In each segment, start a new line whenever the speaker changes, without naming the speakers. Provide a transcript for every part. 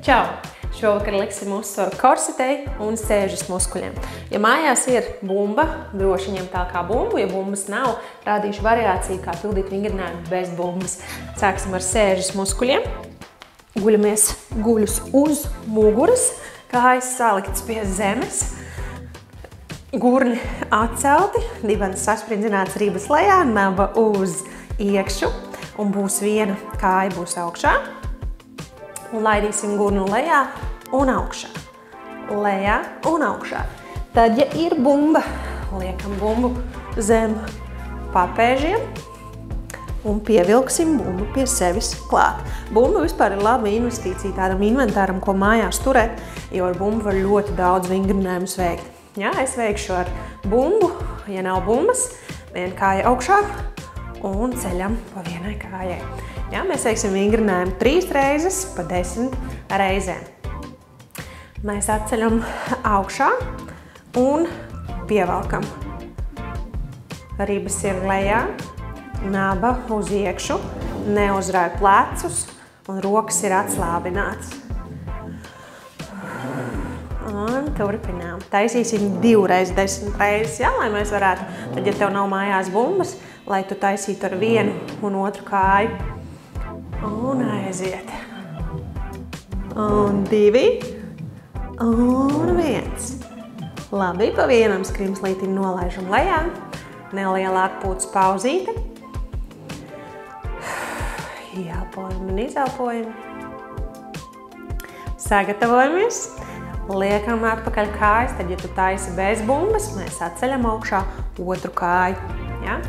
Čau! Šovakar liksim uzsvaru korsetei un sēžas muskuļiem. Ja mājās ir bumba, droši ņem tā kā bumbu. Ja bumbas nav, rādīšu variāciju, kā pildīt vingrinājumu bez bumbas. Sāksim ar sēžas muskuļiem. Guļamies guļus uz muguras, kājas saliktas pie zemes. Gurni atcelti, dibens sasprindzināts ribas lejā, naba uz iekšu. Un būs viena kāja būs augšā. Un laidīsim gurnu lejā un augšā. Lejā un augšā. Tad, ja ir bumba, liekam bumbu zem papēžiem un pievilksim bumbu pie sevis klāt. Bumba vispār ir laba investīcija tādam inventāram, ko mājās turēt, jo ar bumbu var ļoti daudz vingrinājumus veikt. Jā, es veikšu ar bumbu, ja nav bumbas, viena kāja augšā un ceļam pa vienai kājai. Jā, mēs veiksim vingrinājumu 3 reizes pa 10 reizēm. Mēs atceļam augšā un pievelkam. Ribas ir lejā, naba uz iekšu, neuzrāj plecus un rokas ir atslābinātas. Un turpinām. Taisīsim 2 reizes 10 reizes, jā, lai mēs varētu, tad, ja tev nav mājās bumbas, lai tu taisītu ar vienu un otru kāju. Un aiziet. Un 2. Un 1. Labi, pa vienam skrimslītim nolaižam lejā. Neliela atpūtas pauzīte. Ieelpojam un izelpojam. Sagatavojamies. Liekam atpakaļ kājas. Tad, ja tu taisi bez bumbas, mēs atceļam augšā otru kāju. Ja?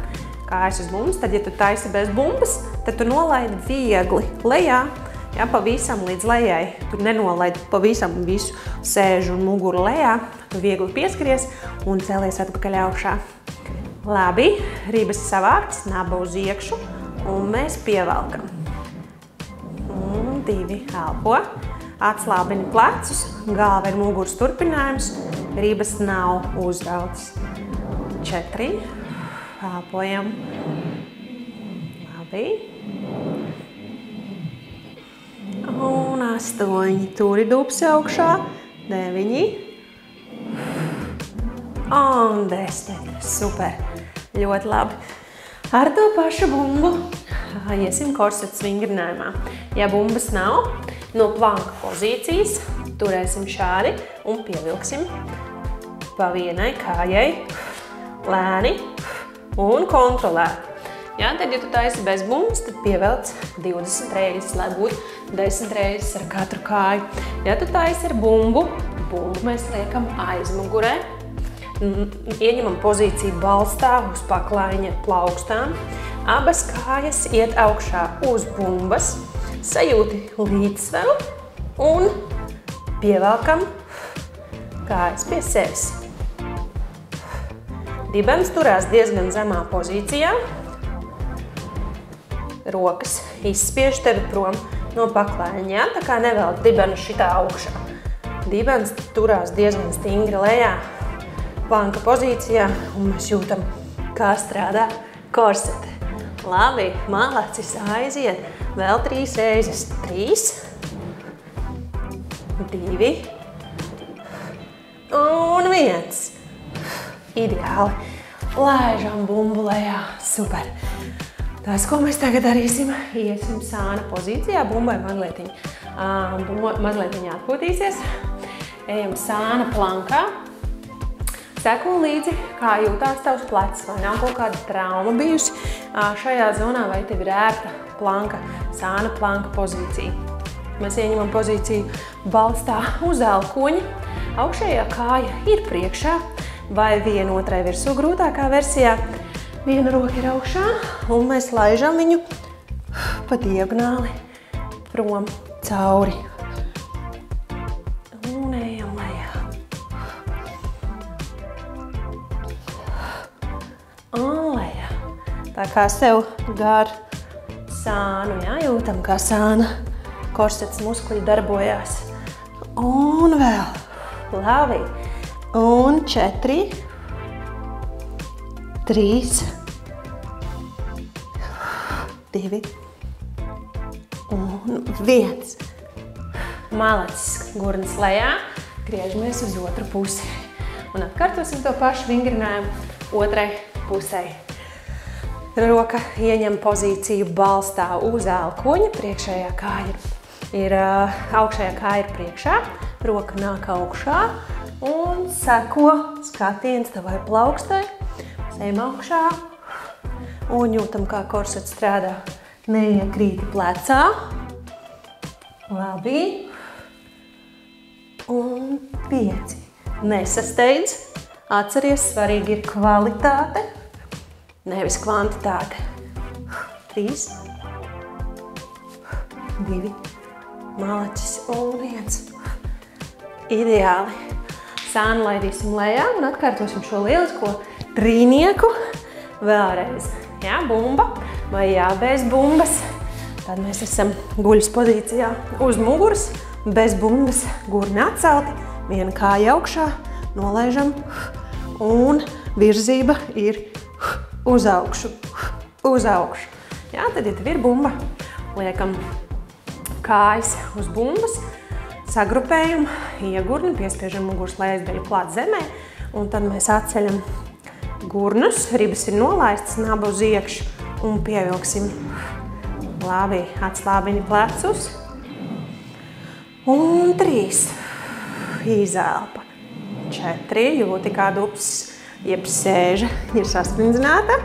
Kājas uz bumbas, tad, ja tu taisi bez bumbas, tad tu nolaidi viegli lejā, ja, pavisam līdz lejai. Tu nenolaidi pavisam visu sēžu un muguru lejā, tu viegli pieskaries un cēlies atpakaļ augšā. Labi, ribas savāktas, naba uz iekšu un mēs pievelkam. Un 2, elpo. Atslābini plecus, galva ir muguras turpinājums, ribas nav uzrautas. 4. Elpojam. Labi. Un 8. Turi dubsi augšā. 9. Un 10. Super. Ļoti labi. Ar to pašu bumbu iesim korsetas vingrinājumā. Ja bumbas nav, no planka pozīcijas turēsim šādi un pievilksim pa vienai kājai. Lēni un kontrolēt. Ja, tad, ja tu taisi bez bumbas, tad pievelc 20 reizes, lai būtu 10 reizes ar katru kāju. Ja tu taisi ar bumbu mēs liekam aizmugurē. Ieņemam pozīciju balstā uz paklājiņa plaukstām. Abas kājas iet augšā uz bumbas, sajūti līdzsvaru un pievelkam kājas pie sevis. Dibens turās diezgan zemā pozīcijā. Rokas izspiež tevi prom no paklājiņa, ja? Tā kā nevelk dibenu šitā augšā. Dibens turās diezgan stingri lejā, planka pozīcijā, un mēs jūtam, kā strādā korsete. Labi, malacis aiziet. Vēl 3 reizes. 3. 2. Un 1. Ideāli. Laižam bumbu lejā. Super. Tas, ko mēs tagad darīsim, iesim sāna pozīcijā. Bumbai mazlietiņ atpūtīsies. Ejam sāna plankā. Seko līdzi, kā jūtās tavs plecs, vai nav kaut kāda trauma bijusi šajā zonā, vai tev ir ērta planka, sāna planka pozīcija. Mēs ieņemam pozīciju balstā uz elkoņa. Augšējā kāja ir priekšā, vai viena otrai virsū grūtākā versijā. Viena roka ir augšā, un mēs laižam viņu pa diagonāli prom cauri. Un ejam lejā. Un lejā. Tā kā sev gar sānu, jā, jūtam, kā sāna korsetas muskuļi darbojās. Un vēl. Labi. Un 4. 3. 2. Un 1. malacis, gurnis lejā, griežamies uz otru pusi. Un atkārtosim to pašu vingrinājumu otrai pusē. Roka ieņem pozīciju balstā uz elkoņa, priekšējā kāja augšējā kāja ir priekšā, roka nāk augšā un seko skatiens tavai plaukstai. Ejam augšā un jūtam, kā korsets strādā. Neiekrīti plecā. Labi. Un 5. Nesasteidz. Atceries, svarīgi ir kvalitāte, nevis kvantitāte. 3, 2, malacis un 1. Ideāli. Sānu laidīsim lejā un atkārtosim šo lielisko trīnieku vēlreiz. Jā, bumba vai jā, bez bumbas. Tad mēs esam guļas pozīcijā uz muguras, bez bumbas, gurni atcelti, viena kāja augšā, nolaižam un virzība ir uz augšu, uz augšu. Jā, tad, ja tev ir bumba, liekam kājas uz bumbas, sagrupējam iegurni, piespiežam muguras lejas daļu klāt zemē, un tad mēs atceļam gurnus, ribas ir nolaistas, naba uz iekšu un pievilksim. Labi, atslābini plecus. Un 3. Izelpa. 4. Jūti, kā dups, jeb sēža ir sasprindzinēta.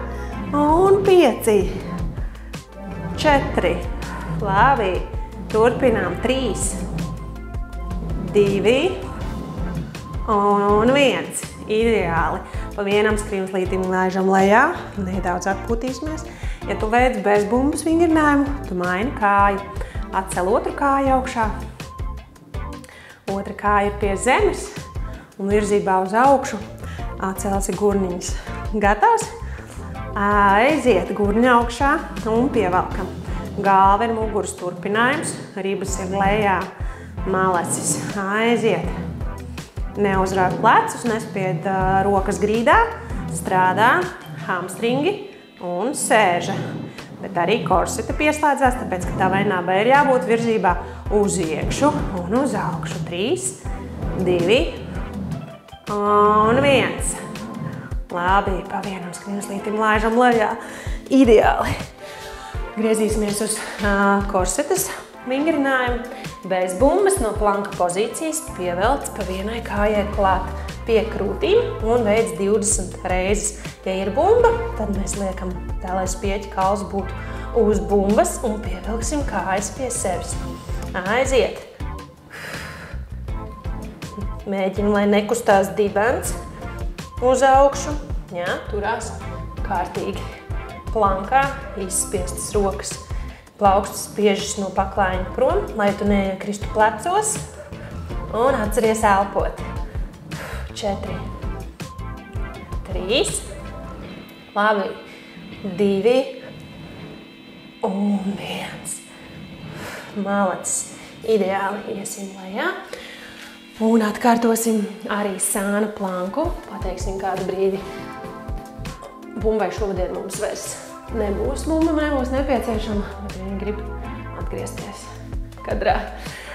Un 5. 4. Labi. Turpinām. 3. 2. Un 1. Ideāli. Pa vienam skrimslītim laižam lejā. Nedaudz atpūtīsimies. Ja tu veic bez bumbas vingrinājumu, tu maini kāju. Atcel otru kāju augšā. Otra kāja ir pie zemes un virzībā uz augšu. Atcelsi gurniņus. Gatavs? Aiziet gurni augšā un pievelkam. Galva ir muguras turpinājums. Ribas ir lejā. Malacis. Aiziet. Neuzrāk plecus, nespied rokas grīdā. Strādā hamstringi un sēža. Bet arī korseta pieslēdzās, tāpēc, ka tavai nabai ir jābūt virzībā uz iekšu un uz augšu. 3, 2 un 1. Labi, pa vienam skrimslītim laižam lejā. Ideāli. Griezīsimies uz korsetas vingrinājumu. Bez bumbas no planka pozīcijas pievelc pa vienai kājai klāt pie krūtīm un veic 20 reizes. Ja ir bumba, tad mēs liekam tā, lai spieķa kauls būtu uz bumbas un pievilksim kājas pie sevis. Aiziet. Mēģinu, lai nekustās dibens uz augšu. Jā, turās kārtīgi plankā, izspiestas rokas. Plaukstas spiežas no paklājiņa prom, lai tu neiekristu plecos. Un atceries elpot. 4, 3, labi, 2 un 1. Malacis. Ideāli iesim lejā. Un atkārtosim arī sānu planku. Pateiksim kādu brīdi. Bumbai šodien mums vairs nebūs. Bumba nebūs nepieciešama, bet viņi grib atgriezties kadrā.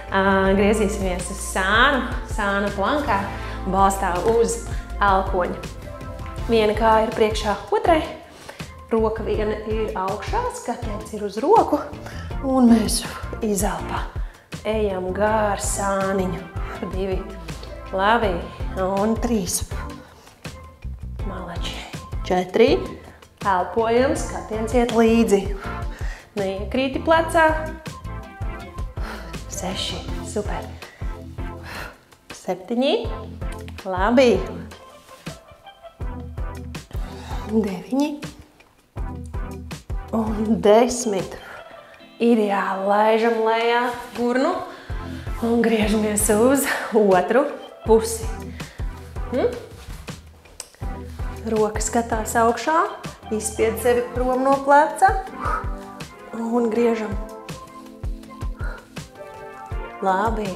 Griezīsimies uz sānu plankā, balstā uz elkoņa. Viena kāja ir priekšā otrai, roka viena ir augšā, skatiens ir uz roku, un mēs izelpā. Ejam gar sāniņu. 2, labi, un 3. Malači. 4. Elpojam, skatiens iet līdzi. Neiekrīti plecā. 6. Super. 7. Labi. 9. Un 10. Ideāli laižam lejā gurnu un griežamies uz otru pusi. Roka skatās augšā, izspied sevi prom no pleca un griežam. Labi,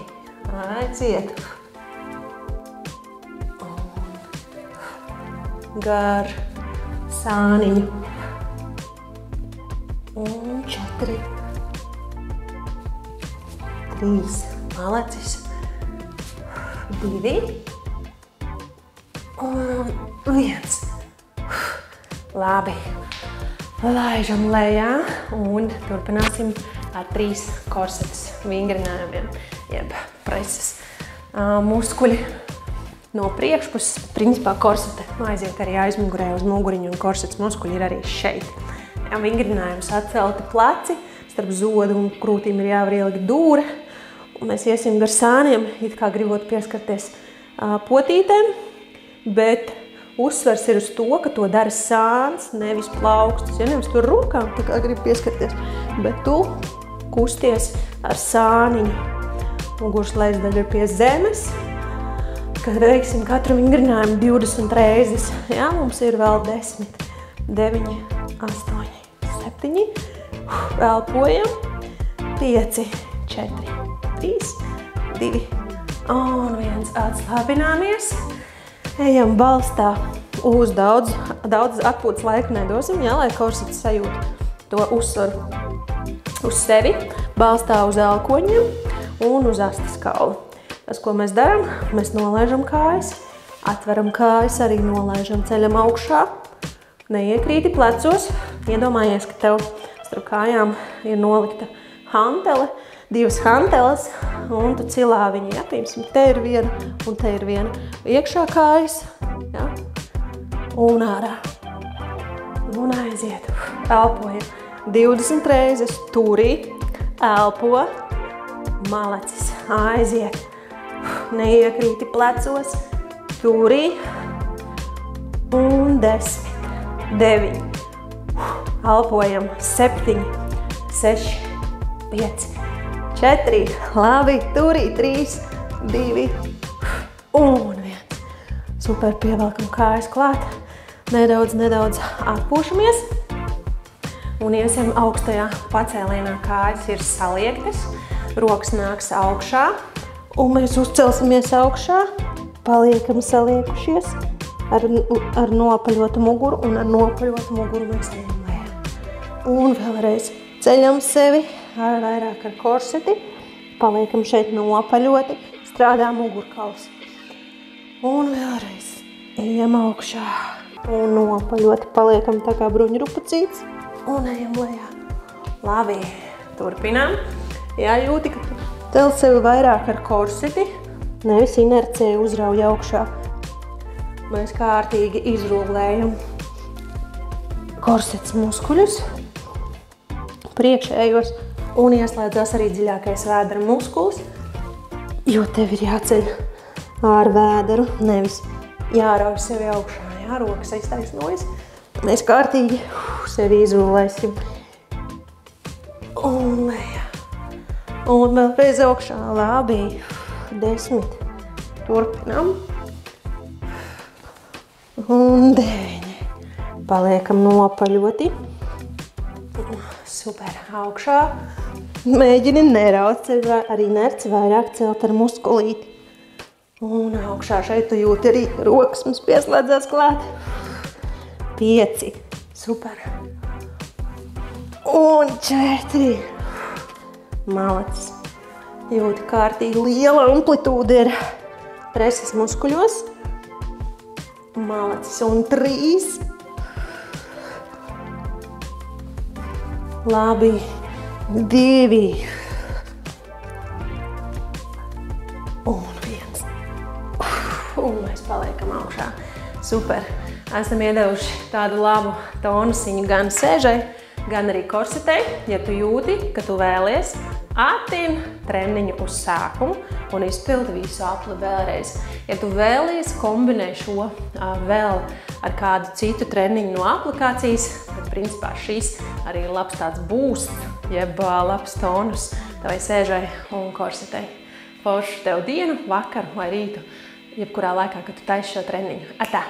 aiziet. Un gar sāniņu. Un 4. 3. Malacis. 2. Un 1. Labi. Laižam lejā un turpināsim ar 3 korsetes vingrinājumiem, jeb preses. Muskuļi no priekšpuses, principā korsete aiziet arī aizmugurē uz muguriņu un korsetes muskuļi ir arī šeit. Vingrinājums atcelti pleci, starp zodu un krūtīm ir jāvar ielikt dūre. Un mēs iesim gar sāniem, it kā gribot pieskarties potītēm, bet uzsvars ir uz to, ka to dara sāns, nevis plaukstas. Ja nevis tur rokām, tā kā grib pieskarties, bet tu kusties ar sāniņu. Muguras lejas pie zemes, kad veiksim katru vingrinājumu 20 reizes. Jā, mums ir vēl 10, 9, 8, 7. Elpojam. 5, 4, 3, 2 un 1. Atslābināmies. Ejam balstā uz daudz atpūtas laiku nedosim, jā, lai korsets sajūt to uzsvaru uz sevi. Balstā uz elkoņiem un uz astes kaulu. Tas, ko mēs darām, mēs nolaižam kājas, atveram kājas, arī nolaižam, ceļam augšā. Neiekrīti plecos. Iedomājies, ka tev starp kājām ir nolikta hantele, 2 hanteles, un tu cilā viņu, ja, piemēram, te ir viena un te ir viena. Iekšā kājas, ja, un ārā. Un aiziet. Elpojam. 20 reizes turī, elpo, malacis, aiziet. Neiekrīti plecos, turī, un 10, 9, elpojam, 7, 6, 5, 4, labi, turī, 3, 2, un 1. Super, pievelkam kājas klāt, nedaudz atpūšamies un iesim augstajā pacēlienā. Kājas ir saliektas, rokas nāks augšā un mēs uzcelsimies augšā, paliekam saliekušies ar nopaļotu muguru un ar nopaļotu muguru mēs ejam lejā. Un vēlreiz ceļam sevi vairāk ar korseti, paliekam šeit nopaļoti, strādā mugurkauls. Un vēlreiz ejam augšā un nopaļoti, paliekam tā kā bruņurupucīts un ejam lejā. Labi, turpinām. Jā, jūti, ka tu cel sevi vairāk ar korseti, nevis inercē uzrauj augšā. Mēs kārtīgi izrullējam korsets muskuļus, priekšējos, un ieslēdzās arī dziļākais vēdera muskulis, jo tev ir jāceļ ar vēderu, nevis jārauj sevi augšā. Jā, rokas aiztaisnojas. Mēs kārtīgi sevi izrullēsim. Un lejā. Un vēl pēc augšā. Labi. 10. Turpinām. Un 9. Paliekam nopaļoti. Super. Augšā. Mēģini neraut ar inerci vairāk celt ar muskulīti. Un augšā šeit tu jūti arī rokas mums pieslēdzās klāt. 5. Super. Un 4. Malacis. Jūti kārtīgi liela amplitūda ir preses muskuļos. Malacis. Un 3. Labi. 2. Un 1. Un mēs paliekam augšā. Super. Esam iedevuši tādu labu tonusiņu gan sēžai, gan arī korsetei. Ja tu jūti, ka tu vēlies, attin treniņu uz sākumu un izpildi visu apli vēlreiz. Ja tu vēlies, kombinē šo vēl ar kādu citu treniņu no aplikācijas, tad principā šis arī ir labs tāds boost, jeb labs tonus tavai sēžai un korsetei. Foršu tev dienu, vakaru vai rītu, jebkurā laikā, kad tu taisi šo treniņu. Atā!